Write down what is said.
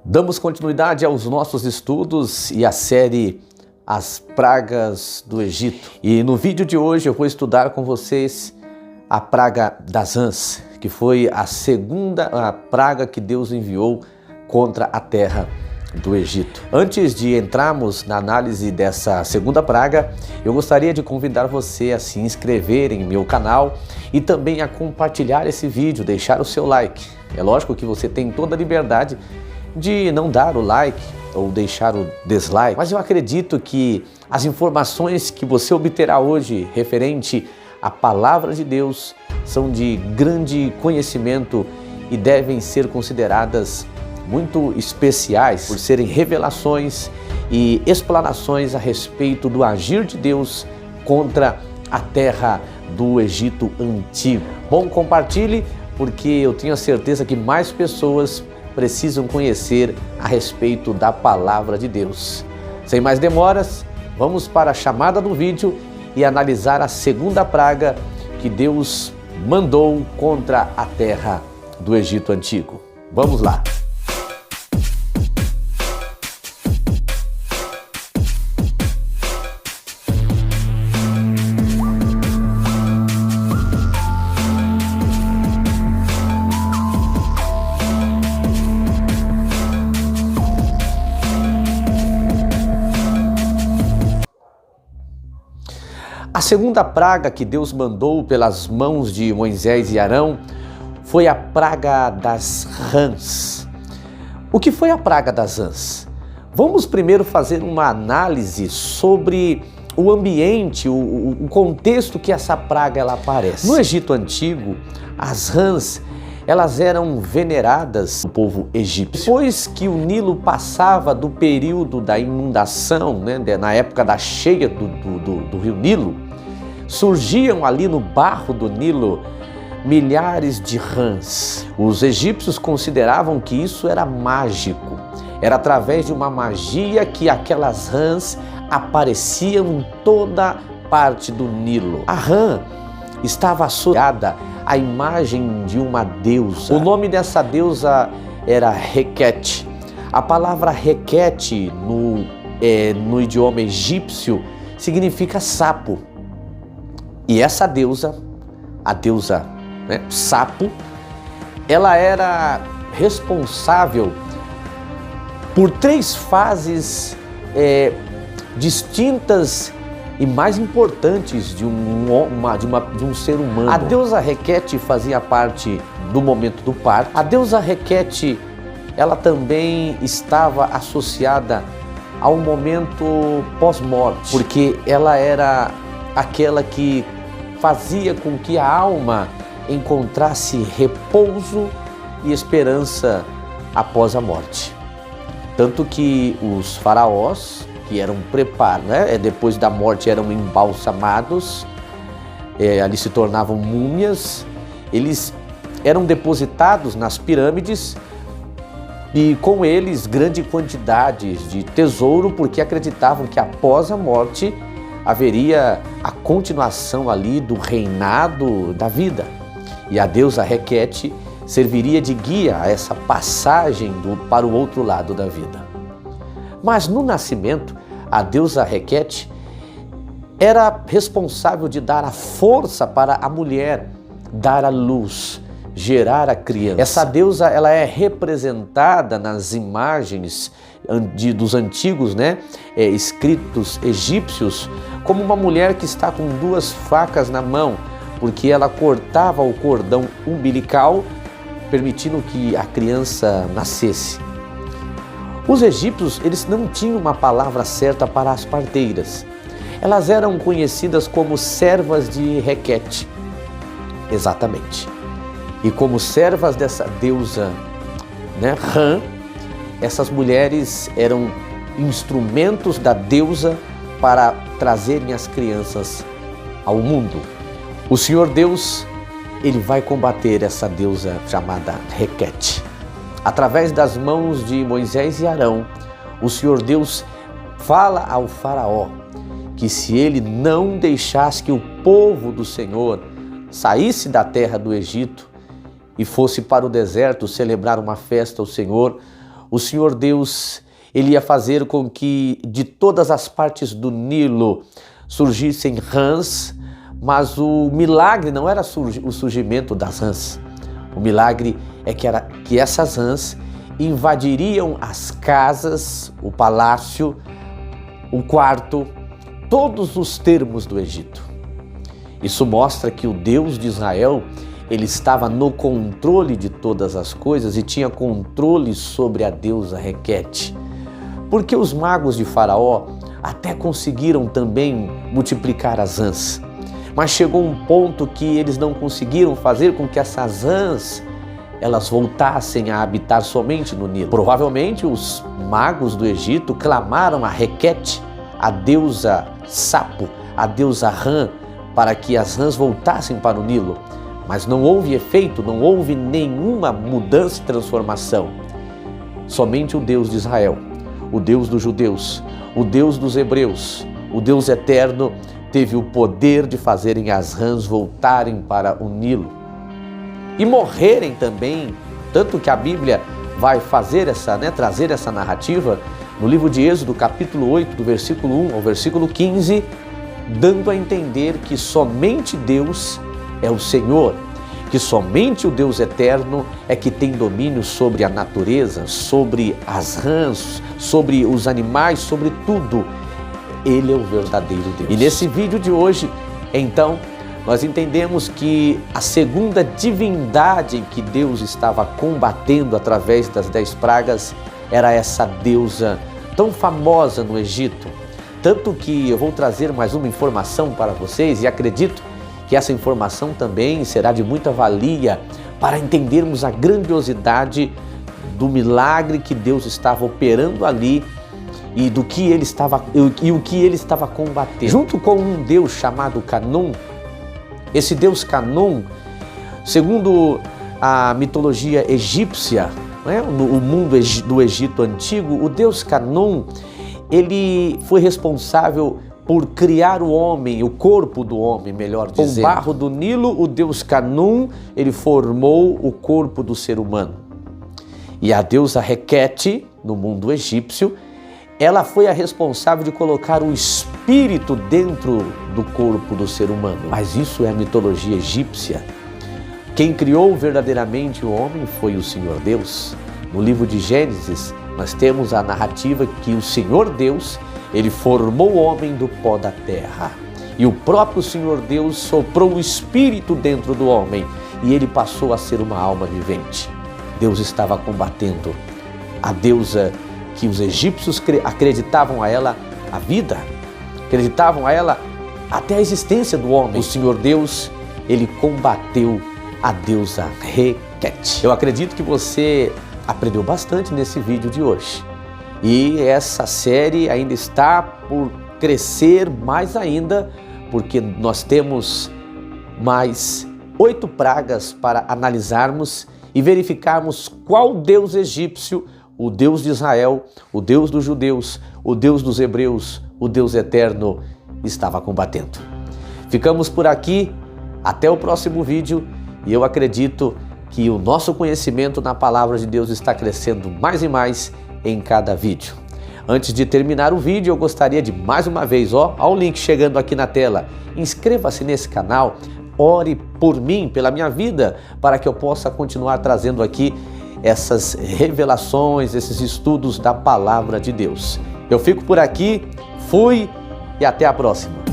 Damos continuidade aos nossos estudos e à série As Pragas do Egito. E no vídeo de hoje eu vou estudar com vocês a praga das rãs, que foi a segunda praga que Deus enviou contra a terra do Egito. Antes de entrarmos na análise dessa segunda praga, eu gostaria de convidar você a se inscrever em meu canal e também a compartilhar esse vídeo, deixar o seu like. É lógico que você tem toda a liberdade de não dar o like ou deixar o dislike, mas eu acredito que as informações que você obterá hoje referente à palavra de Deus são de grande conhecimento e devem ser consideradas muito especiais por serem revelações e explanações a respeito do agir de Deus contra a terra do Egito antigo. Bom, compartilhe, porque eu tenho a certeza que mais pessoas precisam conhecer a respeito da palavra de Deus. Sem mais demoras, vamos para a chamada do vídeo e analisar a segunda praga que Deus mandou contra a terra do Egito antigo. Vamos lá! A segunda praga que Deus mandou pelas mãos de Moisés e Arão foi a praga das rãs. O que foi a praga das rãs? Vamos primeiro fazer uma análise sobre o ambiente, o contexto que essa praga ela aparece. No Egito Antigo, as rãs elas eram veneradas no povo egípcio. Depois que o Nilo passava do período da inundação, na época da cheia do rio Nilo, surgiam ali no barro do Nilo milhares de rãs. Os egípcios consideravam que isso era mágico. Era através de uma magia que aquelas rãs apareciam em toda parte do Nilo. A rã estava associada à imagem de uma deusa. O nome dessa deusa era Requete. A palavra Requete no idioma egípcio significa sapo. E essa deusa, a deusa sapo, ela era responsável por 3 fases distintas e mais importantes de um ser humano. A deusa Requete fazia parte do momento do parto. A deusa Requete, ela também estava associada ao momento pós-morte, porque ela era aquela que fazia com que a alma encontrasse repouso e esperança após a morte. Tanto que os faraós, que eram preparados, depois da morte eram embalsamados, ali se tornavam múmias, eles eram depositados nas pirâmides e com eles grande quantidade de tesouro, porque acreditavam que após a morte haveria a continuação ali do reinado da vida. E a deusa Requete serviria de guia a essa passagem para o outro lado da vida. Mas no nascimento, a deusa Requete era responsável de dar a força para a mulher dar a luz, gerar a criança. Essa deusa ela é representada nas imagens dos antigos escritos egípcios como uma mulher que está com 2 facas na mão, porque ela cortava o cordão umbilical, permitindo que a criança nascesse. Os egípcios eles não tinham uma palavra certa para as parteiras. Elas eram conhecidas como servas de Requete. Exatamente. E como servas dessa deusa rã, essas mulheres eram instrumentos da deusa para trazerem as crianças ao mundo. O Senhor Deus, ele vai combater essa deusa chamada Requete. Através das mãos de Moisés e Arão, o Senhor Deus fala ao faraó que se ele não deixasse que o povo do Senhor saísse da terra do Egito e fosse para o deserto celebrar uma festa ao Senhor, o Senhor Deus, ele ia fazer com que de todas as partes do Nilo surgissem rãs, mas o milagre não era o surgimento das rãs. O milagre é que essas rãs invadiriam as casas, o palácio, o quarto, todos os termos do Egito. Isso mostra que o Deus de Israel, ele estava no controle de todas as coisas e tinha controle sobre a deusa Requete. Porque os magos de Faraó até conseguiram também multiplicar as rãs, mas chegou um ponto que eles não conseguiram fazer com que essas rãs elas voltassem a habitar somente no Nilo. Provavelmente os magos do Egito clamaram a Requete, a deusa sapo, a deusa rã, para que as rãs voltassem para o Nilo. Mas não houve efeito, não houve nenhuma mudança e transformação. Somente o Deus de Israel, o Deus dos judeus, o Deus dos hebreus, o Deus eterno, teve o poder de fazerem as rãs voltarem para o Nilo e morrerem também, tanto que a Bíblia vai fazer trazer essa narrativa no livro de Êxodo, capítulo 8, do versículo 1 ao versículo 15, dando a entender que somente Deus é o Senhor, que somente o Deus eterno é que tem domínio sobre a natureza, sobre as rãs, sobre os animais, sobre tudo. Ele é o verdadeiro Deus. E nesse vídeo de hoje, então, nós entendemos que a segunda divindade que Deus estava combatendo através das 10 pragas era essa deusa tão famosa no Egito. Tanto que eu vou trazer mais uma informação para vocês e acredito que essa informação também será de muita valia para entendermos a grandiosidade do milagre que Deus estava operando ali e o que ele estava combatendo. Junto com um Deus chamado Canum, esse Deus Canum, segundo a mitologia egípcia, o mundo do Egito antigo, o Deus Canum, ele foi responsável por criar o homem, o corpo do homem, melhor dizendo. Com o barro do Nilo, o Deus Canum, ele formou o corpo do ser humano. E a deusa Requete, no mundo egípcio, ela foi a responsável de colocar o espírito dentro do corpo do ser humano. Mas isso é a mitologia egípcia. Quem criou verdadeiramente o homem foi o Senhor Deus. No livro de Gênesis, nós temos a narrativa que o Senhor Deus, ele formou o homem do pó da terra. E o próprio Senhor Deus soprou o espírito dentro do homem e ele passou a ser uma alma vivente. Deus estava combatendo a deusa que os egípcios acreditavam a ela a vida, acreditavam a ela até a existência do homem. O Senhor Deus, ele combateu a deusa Requete. Eu acredito que você aprendeu bastante nesse vídeo de hoje. E essa série ainda está por crescer mais ainda, porque nós temos mais 8 pragas para analisarmos e verificarmos qual Deus egípcio, o Deus de Israel, o Deus dos judeus, o Deus dos hebreus, o Deus eterno estava combatendo. Ficamos por aqui, até o próximo vídeo, e eu acredito que o nosso conhecimento na palavra de Deus está crescendo mais e mais em cada vídeo. Antes de terminar o vídeo, eu gostaria de mais uma vez, ó o link chegando aqui na tela, inscreva-se nesse canal, ore por mim, pela minha vida, para que eu possa continuar trazendo aqui essas revelações, esses estudos da palavra de Deus. Eu fico por aqui, fui e até a próxima.